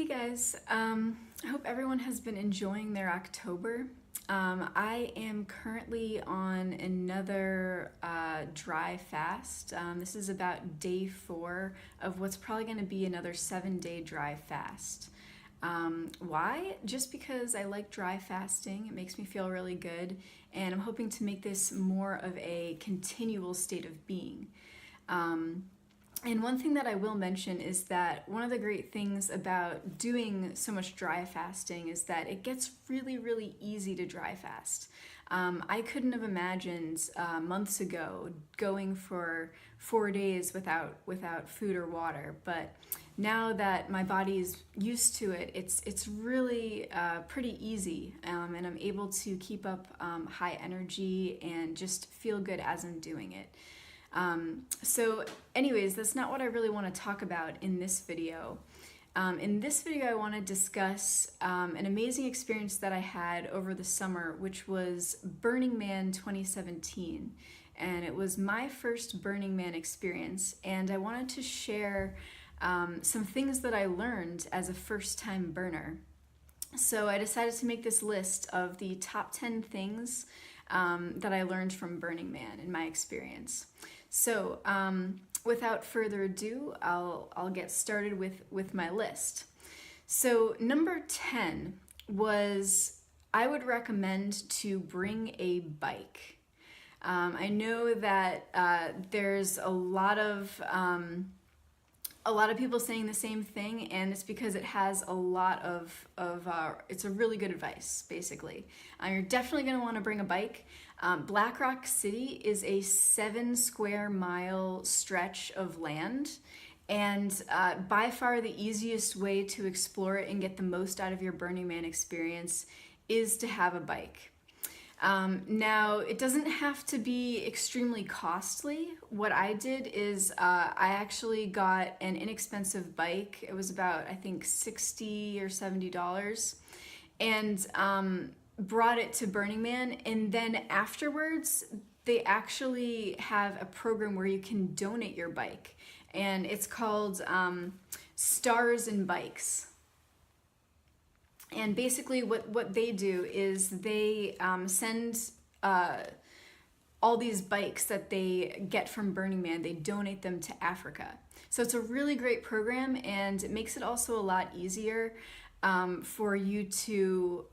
Hey guys, I hope everyone has been enjoying their October. I am currently on another dry fast. This is about day 4 of what's probably going to be another 7-day dry fast. Why? Just because I like dry fasting. It makes me feel really good, and I'm hoping to make this more of a continual state of being. And one thing that I will mention is that one of the great things about doing so much dry fasting is that it gets really, really easy to dry fast. I couldn't have imagined months ago going for 4 days without food or water, but now that my body's used to it, it's really pretty easy, and I'm able to keep up high energy and just feel good as I'm doing it. So anyways, that's not what I really want to talk about in this video. In this video, I want to discuss an amazing experience that I had over the summer, which was Burning Man 2017. And it was my first Burning Man experience, and I wanted to share some things that I learned as a first-time burner. So I decided to make this list of the top 10 things that I learned from Burning Man in my experience. So without further ado, I'll get started with my list. So number 10 was, I would recommend to bring a bike. I know that there's a lot of people saying the same thing, and it's because it has a lot of it's a really good advice, basically. You're definitely going to want to bring a bike. Black Rock City is a 7 square mile stretch of land, and by far the easiest way to explore it and get the most out of your Burning Man experience is to have a bike. Now, it doesn't have to be extremely costly. What I did is I actually got an inexpensive bike. It was about, I think, $60 or $70, and brought it to Burning Man. And then afterwards, they actually have a program where you can donate your bike, and it's called Stars and Bikes. And basically what they do is they send all these bikes that they get from Burning Man, they donate them to Africa. So it's a really great program, and it makes it also a lot easier for you to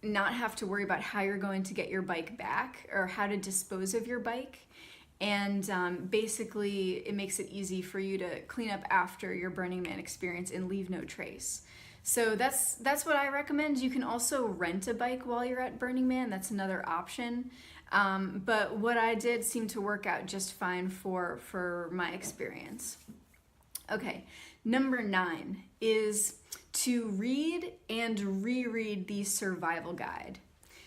not have to worry about how you're going to get your bike back or how to dispose of your bike. And basically it makes it easy for you to clean up after your Burning Man experience and leave no trace. So that's what I recommend. You can also rent a bike while you're at Burning Man. That's another option. But what I did seemed to work out just fine for my experience. Okay, number 9 is to read and reread the survival guide.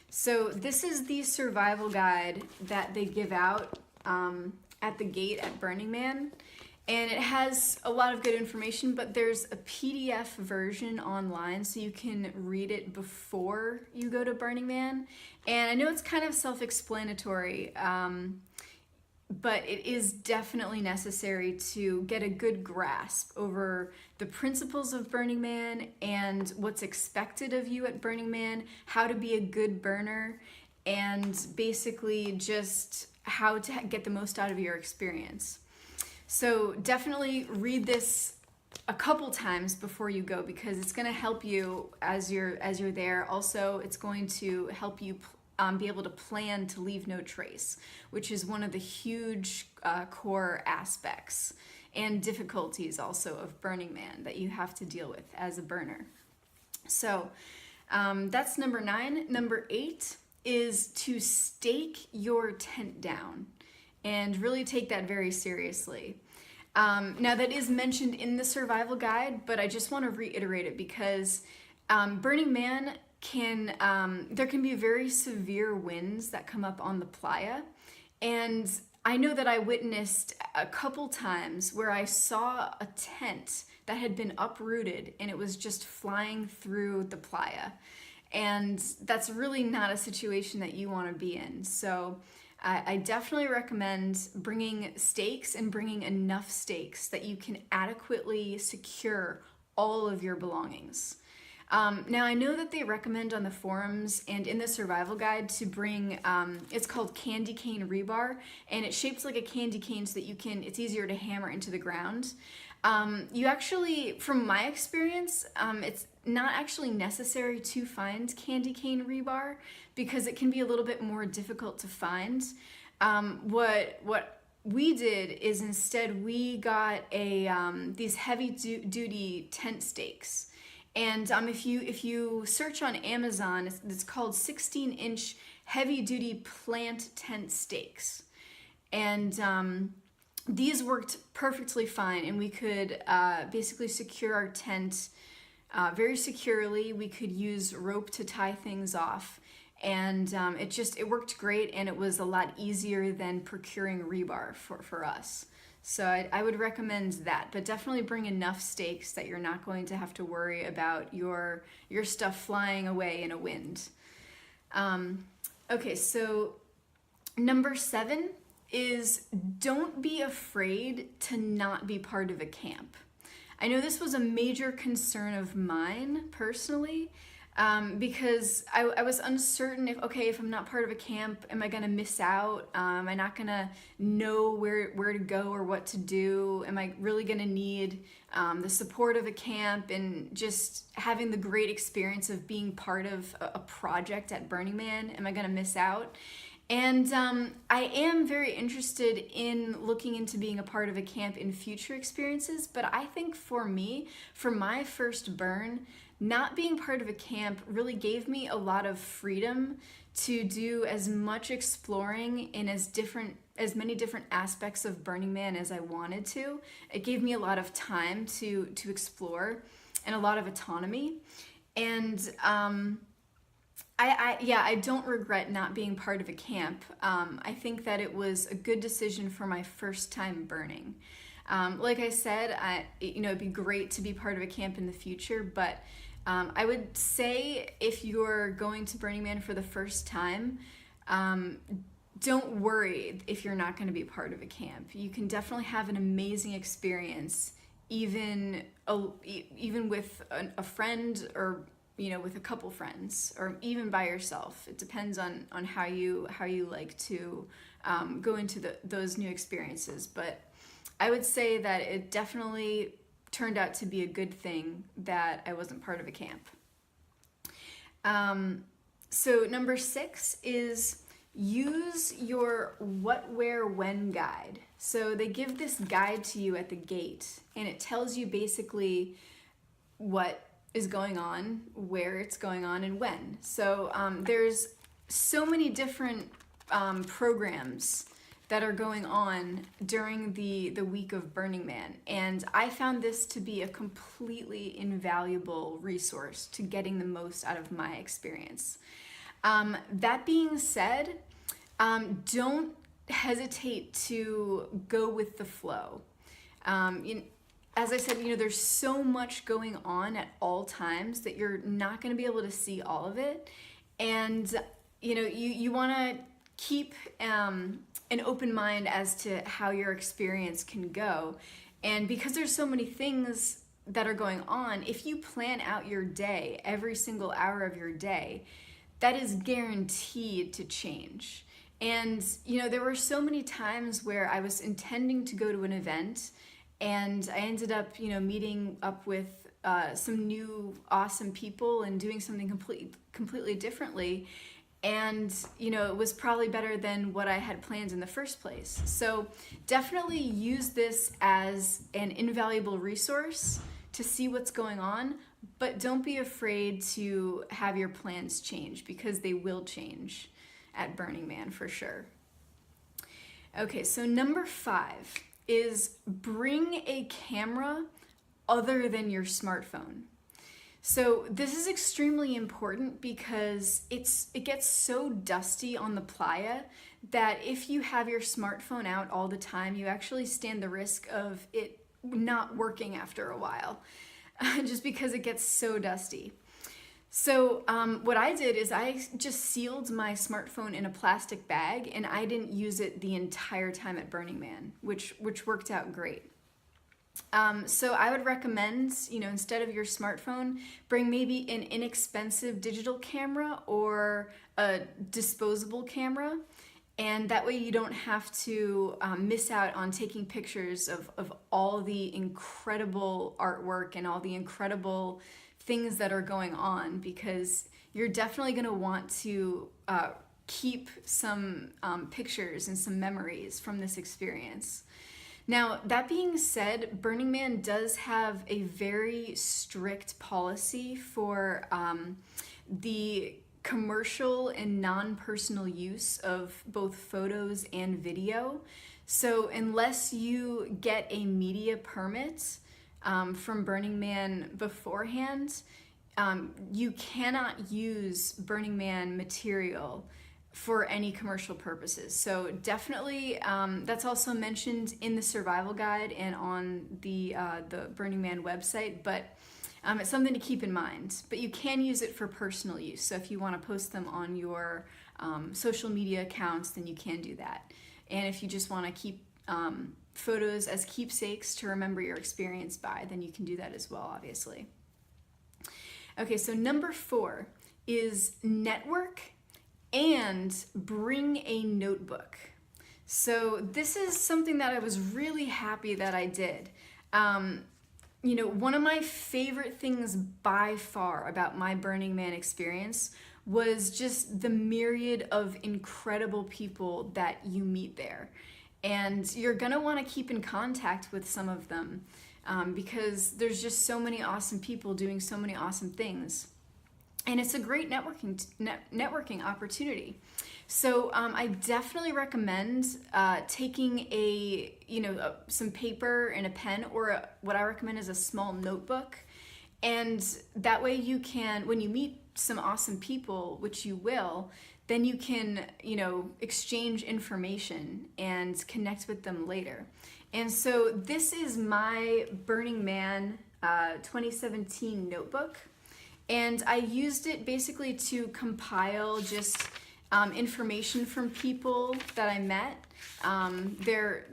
So this is the survival guide that they give out at the gate at Burning Man. And it has a lot of good information, but there's a PDF version online, so you can read it before you go to Burning Man. And I know it's kind of self-explanatory, but it is definitely necessary to get a good grasp over the principles of Burning Man and what's expected of you at Burning Man, how to be a good burner, and basically just how to get the most out of your experience. So definitely read this a couple times before you go, because it's going to help you as you're there. Also, it's going to help you be able to plan to leave no trace, which is one of the huge core aspects and difficulties also of Burning Man that you have to deal with as a burner. So that's number 9. Number 8 is to stake your tent down and really take that very seriously. Now that is mentioned in the survival guide, but I just want to reiterate it because Burning Man there can be very severe winds that come up on the playa, and I know that I witnessed a couple times where I saw a tent that had been uprooted and it was just flying through the playa, and that's really not a situation that you want to be in. So I definitely recommend bringing stakes and bringing enough stakes that you can adequately secure all of your belongings. Now, I know that they recommend on the forums and in the survival guide to bring, it's called candy cane rebar, and it's shaped like a candy cane so that it's easier to hammer into the ground. You actually, from my experience, it's not actually necessary to find candy cane rebar because it can be a little bit more difficult to find. What we did is instead we got these heavy duty tent stakes. And if you search on Amazon, it's called 16-inch heavy-duty plant tent stakes. And these worked perfectly fine, and we could basically secure our tent very securely. We could use rope to tie things off, and it worked great, and it was a lot easier than procuring rebar for us. So I would recommend that, but definitely bring enough stakes that you're not going to have to worry about your stuff flying away in a wind. Okay, so number 7 is don't be afraid to not be part of a camp. I know this was a major concern of mine personally, because I was uncertain if I'm not part of a camp, am I gonna miss out? Am I not gonna know where to go or what to do? Am I really gonna need the support of a camp and just having the great experience of being part of a project at Burning Man? Am I gonna miss out? And I am very interested in looking into being a part of a camp in future experiences, but I think for me, for my first burn, not being part of a camp really gave me a lot of freedom to do as much exploring in as many different aspects of Burning Man as I wanted to. It gave me a lot of time to explore and a lot of autonomy. And I don't regret not being part of a camp. I think that it was a good decision for my first time burning. Like I said, it'd be great to be part of a camp in the future, but I would say if you're going to Burning Man for the first time, don't worry if you're not going to be part of a camp. You can definitely have an amazing experience, even with a friend or with a couple friends, or even by yourself. It depends on how you like to go into those new experiences. But I would say that it definitely turned out to be a good thing that I wasn't part of a camp. So number 6 is use your what, where, when guide. So they give this guide to you at the gate, and it tells you basically what is going on, where it's going on, and when. So there's so many different programs that are going on during the week of Burning Man, and I found this to be a completely invaluable resource to getting the most out of my experience. That being said, don't hesitate to go with the flow. As I said, there's so much going on at all times that you're not going to be able to see all of it. And, you want to keep an open mind as to how your experience can go. And because there's so many things that are going on, if you plan out your day, every single hour of your day, that is guaranteed to change. And, there were so many times where I was intending to go to an event, and I ended up, meeting up with some new awesome people and doing something completely differently. And, it was probably better than what I had planned in the first place. So definitely use this as an invaluable resource to see what's going on, but don't be afraid to have your plans change, because they will change at Burning Man for sure. Okay, so number 5 is bring a camera other than your smartphone. So this is extremely important because it gets so dusty on the playa that if you have your smartphone out all the time, you actually stand the risk of it not working after a while, just because it gets so dusty. So what I did is I just sealed my smartphone in a plastic bag, and I didn't use it the entire time at Burning Man, which worked out great. So I would recommend, instead of your smartphone, bring maybe an inexpensive digital camera or a disposable camera. And that way you don't have to miss out on taking pictures of all the incredible artwork and all the incredible things that are going on, because you're definitely going to want to keep some pictures and some memories from this experience. Now, that being said, Burning Man does have a very strict policy for the commercial and non-personal use of both photos and video. So unless you get a media permit from Burning Man beforehand, you cannot use Burning Man material for any commercial purposes. So definitely, that's also mentioned in the survival guide and on the Burning Man website, but it's something to keep in mind. But you can use it for personal use. So if you want to post them on your social media accounts, then you can do that. And if you just want to keep photos as keepsakes to remember your experience by, then you can do that as well, obviously. Okay, so number 4 is network and bring a notebook. So this is something that I was really happy that I did. One of my favorite things by far about my Burning Man experience was just the myriad of incredible people that you meet there. And you're gonna wanna keep in contact with some of them because there's just so many awesome people doing so many awesome things. And it's a great networking opportunity. So I definitely recommend taking some paper and a pen, or what I recommend is a small notebook. And that way you can, when you meet some awesome people, which you will, then you can, exchange information and connect with them later. And so this is my Burning Man 2017 notebook. And I used it basically to compile just information from people that I met, their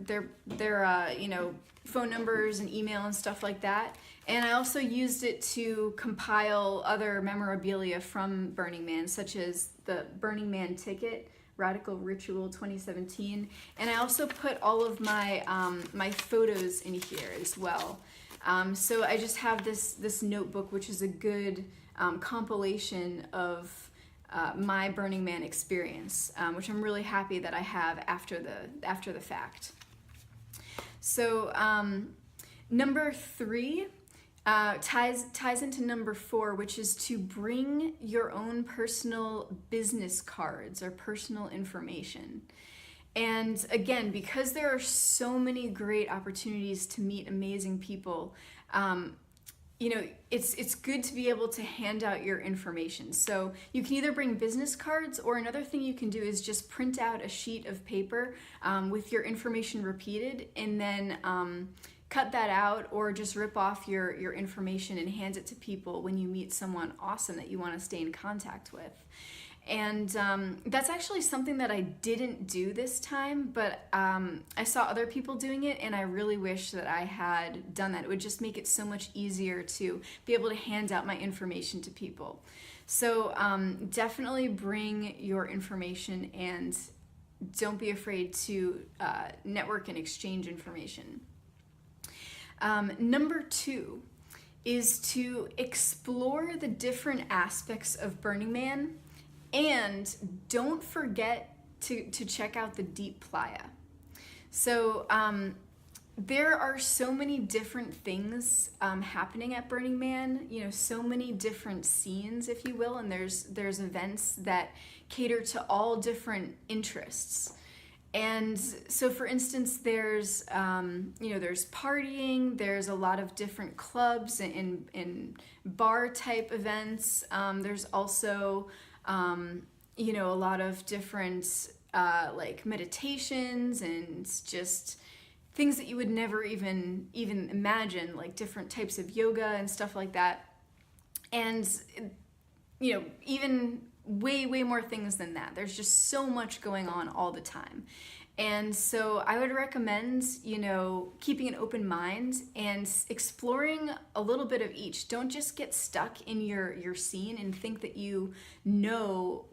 phone numbers and email and stuff like that. And I also used it to compile other memorabilia from Burning Man, such as the Burning Man ticket, Radical Ritual 2017. And I also put all of my my photos in here as well. So I just have this notebook, which is a good compilation of my Burning Man experience, which I'm really happy that I have after the fact. So number 3 ties into number 4, which is to bring your own personal business cards or personal information. And again, because there are so many great opportunities to meet amazing people, it's good to be able to hand out your information. So you can either bring business cards, or another thing you can do is just print out a sheet of paper with your information repeated, and then cut that out, or just rip off your information and hand it to people when you meet someone awesome that you want to stay in contact with. And that's actually something that I didn't do this time, but I saw other people doing it, and I really wish that I had done that. It would just make it so much easier to be able to hand out my information to people. So definitely bring your information, and don't be afraid to network and exchange information. Number 2 is to explore the different aspects of Burning Man. And don't forget to check out the Deep Playa. So there are so many different things happening at Burning Man, so many different scenes, if you will, and there's events that cater to all different interests. And so, for instance, there's partying, there's a lot of different clubs and bar type events. There's also a lot of different like meditations and just things that you would never even imagine, like different types of yoga and stuff like that. And even way more things than that. There's just so much going on all the time. And so I would recommend, keeping an open mind and exploring a little bit of each. Don't just get stuck in your scene and think that you know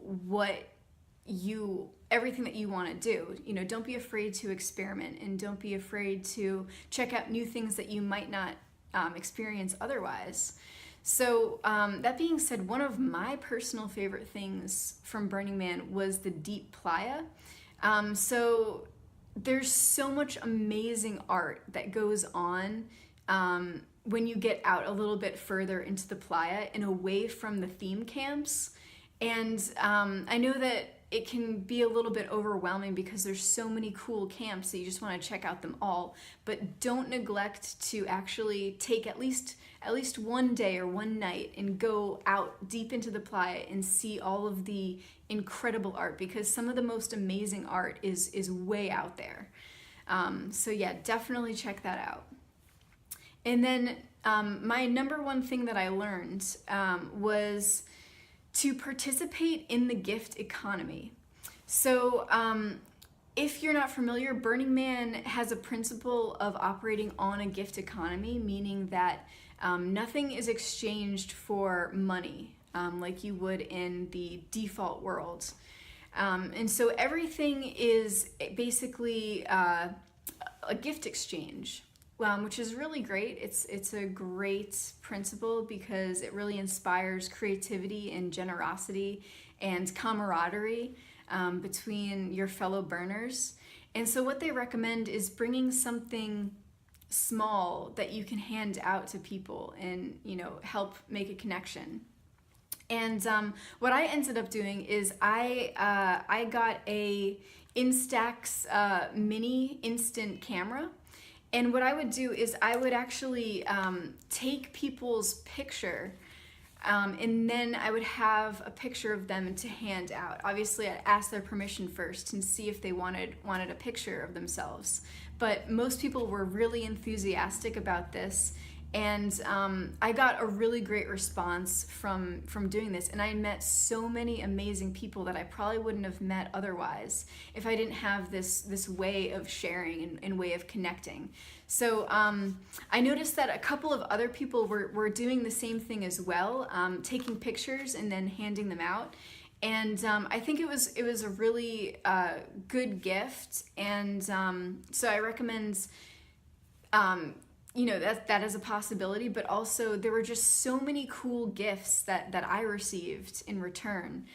everything that you want to do. Don't be afraid to experiment, and don't be afraid to check out new things that you might not experience otherwise. So that being said, one of my personal favorite things from Burning Man was the deep playa. So there's so much amazing art that goes on when you get out a little bit further into the playa and away from the theme camps. And I know that it can be a little bit overwhelming because there's so many cool camps that you just want to check out them all, but don't neglect to actually take at least one day or one night and go out deep into the playa and see all of the incredible art, because some of the most amazing art is way out there. So yeah, definitely check that out. And then my number one thing that I learned was to participate in the gift economy. So if you're not familiar, Burning Man has a principle of operating on a gift economy, meaning that nothing is exchanged for money like you would in the default world. And so everything is basically a gift exchange, which is really great. It's a great principle because it really inspires creativity and generosity and camaraderie between your fellow burners. And so what they recommend is bringing something small that you can hand out to people and help make a connection. And what I ended up doing is I got a Instax mini instant camera. And what I would do is I would actually take people's picture and then I would have a picture of them to hand out. Obviously, I'd ask their permission first and see if they wanted a picture of themselves. But most people were really enthusiastic about this. And I got a really great response from doing this. And I met so many amazing people that I probably wouldn't have met otherwise if I didn't have this way of sharing and way of connecting. So I noticed that a couple of other people were doing the same thing as well, taking pictures and then handing them out. And I think it was a really good gift. And so I recommend that is a possibility, but also there were just so many cool gifts that I received in return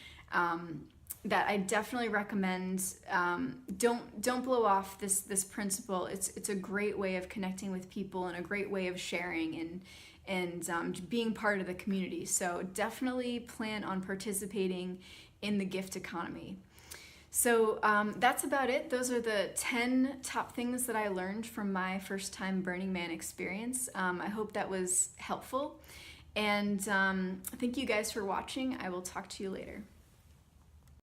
that I definitely recommend. Don't blow off this principle. It's a great way of connecting with people and a great way of sharing and being part of the community. So definitely plan on participating in the gift economy. So that's about it. Those are the 10 top things that I learned from my first time Burning Man experience. I hope that was helpful. And thank you guys for watching. I will talk to you later.